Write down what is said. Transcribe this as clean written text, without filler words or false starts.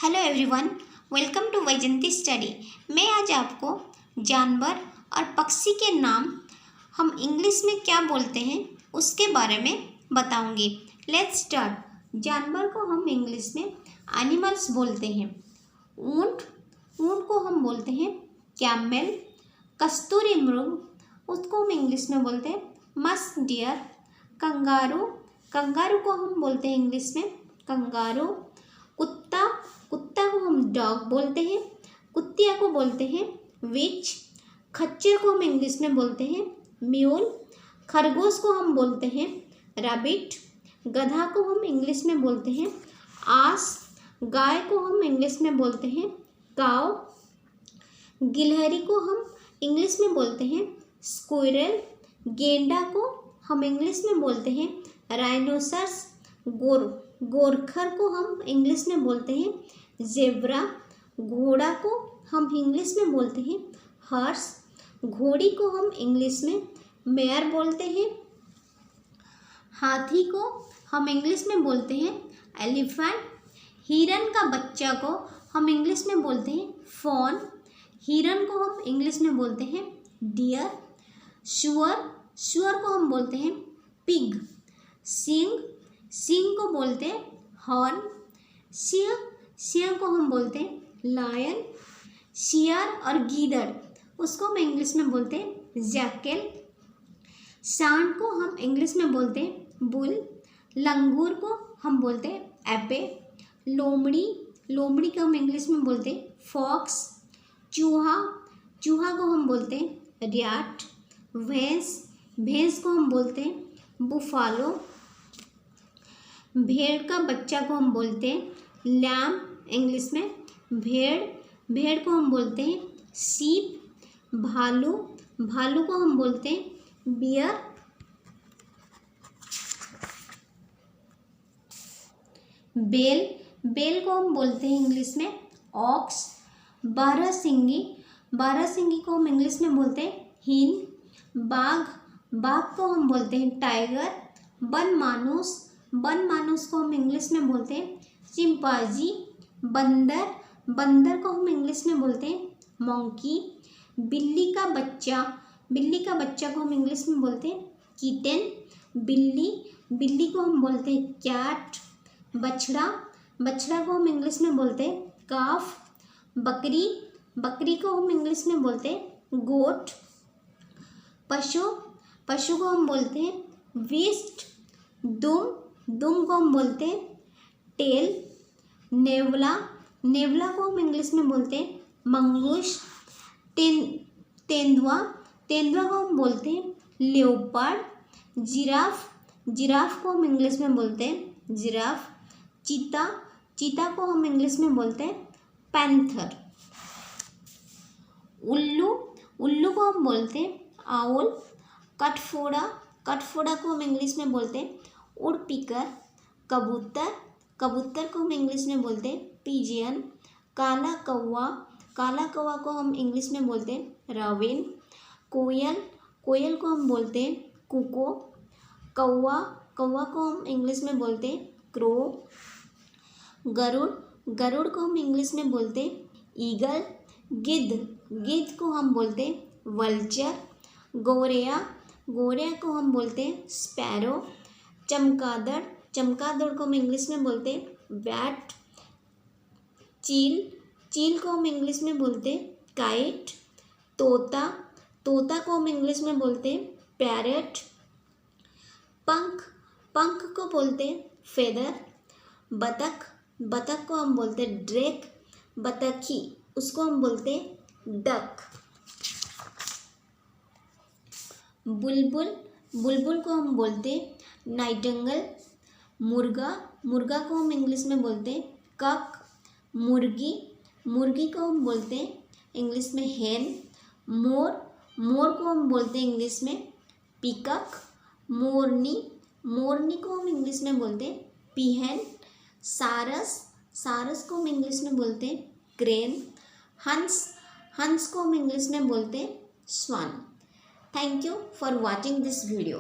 Hello everyone, welcome to Vaijanti study. मैं आज आपको जानवर और पक्षी के नाम हम इंग्लिश में क्या बोलते हैं उसके बारे में बताऊंगी। Let's start. जानवर को हम इंग्लिश में एनिमल्स बोलते हैं। ऊंट को हम बोलते हैं कैमल। कस्तूरी मृग उसको हम इंग्लिश में बोलते हैं मस्क डियर। कंगारू को हम बोलते हैं इंग्लिश में कंगारू। कुत्ता को हम डॉग बोलते हैं। कुतिया को बोलते हैं विच। खच्चर को हम इंग्लिश में बोलते हैं म्यूल। खरगोश को हम बोलते हैं रैबिट। गधा को हम इंग्लिश में बोलते हैं आस। गाय को हम इंग्लिश में बोलते हैं काव। गिलहरी को हम इंग्लिश में बोलते हैं स्क्विरल। गेंडा को हम इंग्लिश में बोलते हैं राइनोसरस। गोरखर को हम इंग्लिश में बोलते हैं जेब्रा। घोड़ा को हम इंग्लिश में बोलते हैं हॉर्स। घोड़ी को हम इंग्लिश में मेयर बोलते हैं। हाथी को हम इंग्लिश में बोलते हैं एलिफेंट। हिरन का बच्चा को हम इंग्लिश में बोलते हैं फॉन। हिरन को हम इंग्लिश में बोलते हैं डियर। शुअर को हम बोलते हैं पिग। सिंह को बोलते हैं हॉर्न। सिंह को हम बोलते हैं लायन। शियार और गीदड़ उसको हम इंग्लिश में बोलते हैं जैकल। सांड को हम इंग्लिश में बोलते हैं बुल। लंगूर को हम बोलते हैं एपे। लोमड़ी को हम इंग्लिश में बोलते हैं फॉक्स। चूहा को हम बोलते हैं रैट। भैंस को हम बोलते हैं बुफालो। भेड़ का बच्चा को हम बोलते हैं लैम इंग्लिश में। भेड़ को हम बोलते हैं सीप। भालू को हम बोलते हैं बियर। बेल को हम बोलते हैं इंग्लिश में ऑक्स। बारहसिंगी को हम इंग्लिश में बोलते हैं हिन। बाघ को हम बोलते हैं टाइगर। बनमानुस को हम इंग्लिश में बोलते हैं चिंपांजी। बंदर को हम इंग्लिश में बोलते हैं मंकी। बिल्ली का बच्चा को हम इंग्लिश में बोलते हैं किटन। बिल्ली को हम बोलते हैं कैट। बछड़ा को हम इंग्लिश में बोलते हैं काफ। बकरी को हम इंग्लिश में बोलते हैं गोट। पशु को हम बोलते हैं बीस्ट। दुम को हम बोलते हैं टेल। नेवला को हम इंग्लिश में बोलते हैं मंगूस। तेंदुआ को हम बोलते हैं लेओपार्ड। जिराफ को हम इंग्लिश में बोलते हैं जिराफ। चीता को हम इंग्लिश में बोलते हैं पैंथर। उल्लू को हम बोलते हैं आउल। कठफोड़ा को हम इंग्लिश में बोलते हैं वुडपीकर। कबूतर को हम इंग्लिश में बोलते हैं पिजियन। काला कौवा को हम इंग्लिश में बोलते हैं रॉबिन। कोयल को हम बोलते हैं कुको। कौवा को हम इंग्लिश में बोलते हैं क्रो। गरुड़ को हम इंग्लिश में बोलते हैं ईगल। गिद्ध को हम बोलते हैं वल्चर। गोरैया को हम बोलते हैं स्पैरो। चमगादड़ को हम इंग्लिश में बोलते हैं बैट। चील को हम इंग्लिश में बोलते हैं काइट। तोता को हम इंग्लिश में बोलते हैं पैरट। पंख को बोलते हैं फेदर। बतख को हम बोलते हैं ड्रेक। बतखी उसको हम बोलते हैं डक। बुलबुल को हम बोलते हैं नाइटिंगेल। मुर्गा को हम इंग्लिश में बोलते हैं कक। मुर्गी को हम बोलते हैं इंग्लिश में हेन। मोर को हम बोलते हैं इंग्लिश में पीकॉक। मोरनी को हम इंग्लिश में बोलते हैं पीहन। सारस को हम इंग्लिश में बोलते हैं क्रेन। हंस को हम इंग्लिश में बोलते हैं स्वान। Thank you for watching this video.